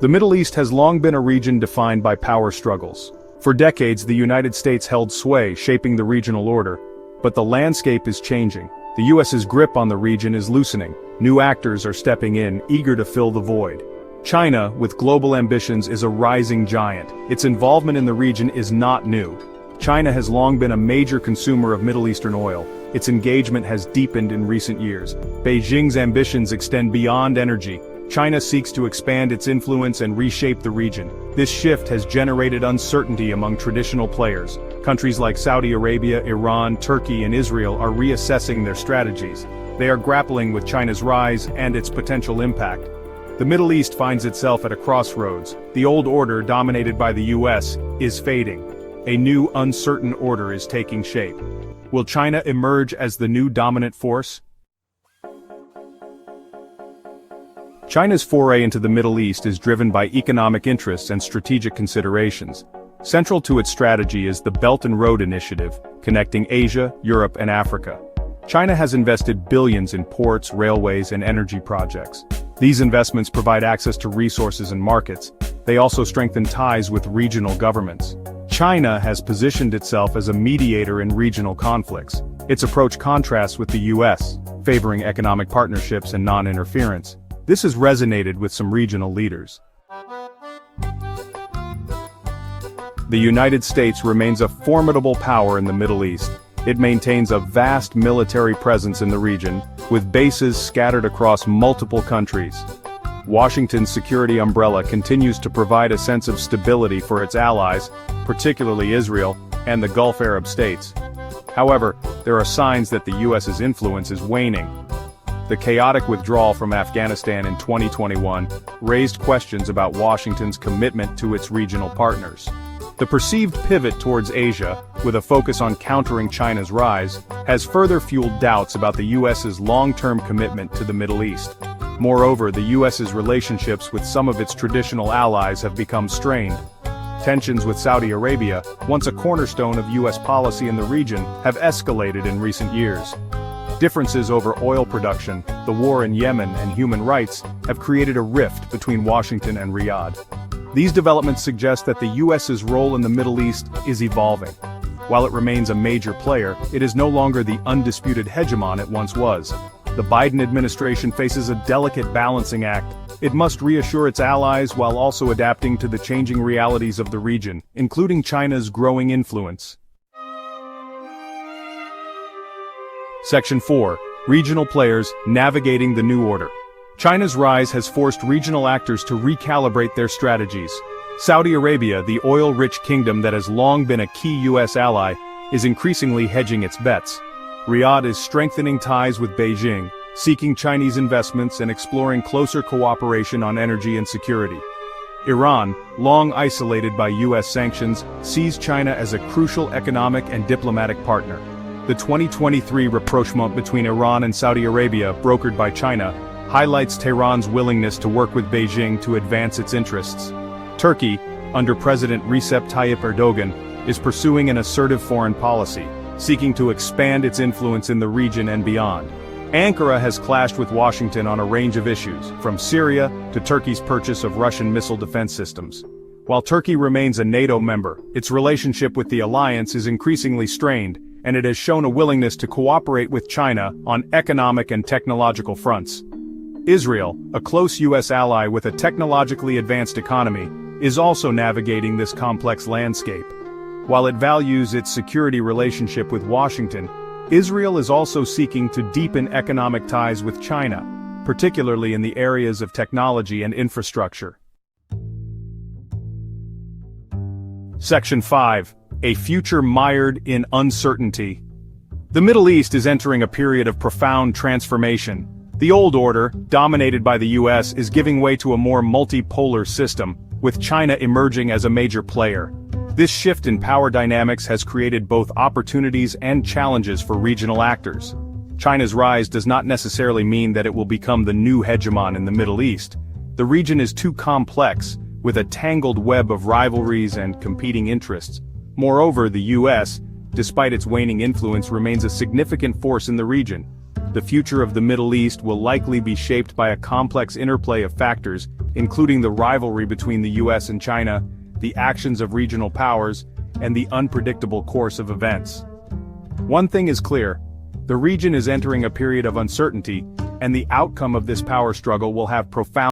The Middle East has long been a region defined by power struggles. For decades, the United States held sway, shaping the regional order. But the landscape is changing. The US's grip on the region is loosening. New actors are stepping in, eager to fill the void. China, with global ambitions, is a rising giant. Its involvement in the region is not new. China has long been a major consumer of Middle Eastern oil. Its engagement has deepened in recent years. Beijing's ambitions extend beyond energy. China seeks to expand its influence and reshape the region. This shift has generated uncertainty among traditional players. Countries like Saudi Arabia, Iran, Turkey, and Israel are reassessing their strategies. They are grappling with China's rise and its potential impact. The Middle East finds itself at a crossroads. The old order, dominated by the US, is fading. A new, uncertain order is taking shape. Will China emerge as the new dominant force? China's foray into the Middle East is driven by economic interests and strategic considerations. Central to its strategy is the Belt and Road Initiative, connecting Asia, Europe, and Africa. China has invested billions in ports, railways, and energy projects. These investments provide access to resources and markets. They also strengthen ties with regional governments. China has positioned itself as a mediator in regional conflicts. Its approach contrasts with the US, favoring economic partnerships and non-interference. This has resonated with some regional leaders. The United States remains a formidable power in the Middle East. It maintains a vast military presence in the region, with bases scattered across multiple countries. Washington's security umbrella continues to provide a sense of stability for its allies, particularly Israel and the Gulf Arab states. However, there are signs that the US's influence is waning. The chaotic withdrawal from Afghanistan in 2021 raised questions about Washington's commitment to its regional partners. The perceived pivot towards Asia, with a focus on countering China's rise, has further fueled doubts about the US's long-term commitment to the Middle East. Moreover, the US's relationships with some of its traditional allies have become strained. Tensions with Saudi Arabia, once a cornerstone of US policy in the region, have escalated in recent years. Differences over oil production, the war in Yemen, and human rights have created a rift between Washington and Riyadh. These developments suggest that the US's role in the Middle East is evolving. While it remains a major player, it is no longer the undisputed hegemon it once was. The Biden administration faces a delicate balancing act. It must reassure its allies while also adapting to the changing realities of the region, including China's growing influence. Section 4. Regional players navigating the new order. China's rise has forced regional actors to recalibrate their strategies. Saudi Arabia, the oil-rich kingdom that has long been a key US ally, is increasingly hedging its bets. Riyadh is strengthening ties with Beijing, seeking Chinese investments and exploring closer cooperation on energy and security. Iran, long isolated by US sanctions, sees China as a crucial economic and diplomatic partner. The 2023 rapprochement between Iran and Saudi Arabia, brokered by China, highlights Tehran's willingness to work with Beijing to advance its interests. Turkey, under President Recep Tayyip Erdogan, is pursuing an assertive foreign policy, seeking to expand its influence in the region and beyond. Ankara has clashed with Washington on a range of issues, from Syria to Turkey's purchase of Russian missile defense systems. While Turkey remains a NATO member, its relationship with the alliance is increasingly strained, and it has shown a willingness to cooperate with China on economic and technological fronts. Israel, a close US ally with a technologically advanced economy, is also navigating this complex landscape. While it values its security relationship with Washington, Israel is also seeking to deepen economic ties with China, particularly in the areas of technology and infrastructure. Section 5. A future mired in uncertainty. The Middle East is entering a period of profound transformation. The old order, dominated by the US, is giving way to a more multipolar system, with China emerging as a major player. This shift in power dynamics has created both opportunities and challenges for regional actors. China's rise does not necessarily mean that it will become the new hegemon in the Middle East. The region is too complex, with a tangled web of rivalries and competing interests. Moreover, the US, despite its waning influence, remains a significant force in the region. The future of the Middle East will likely be shaped by a complex interplay of factors, including the rivalry between the US and China, the actions of regional powers, and the unpredictable course of events. One thing is clear: the region is entering a period of uncertainty, and the outcome of this power struggle will have profound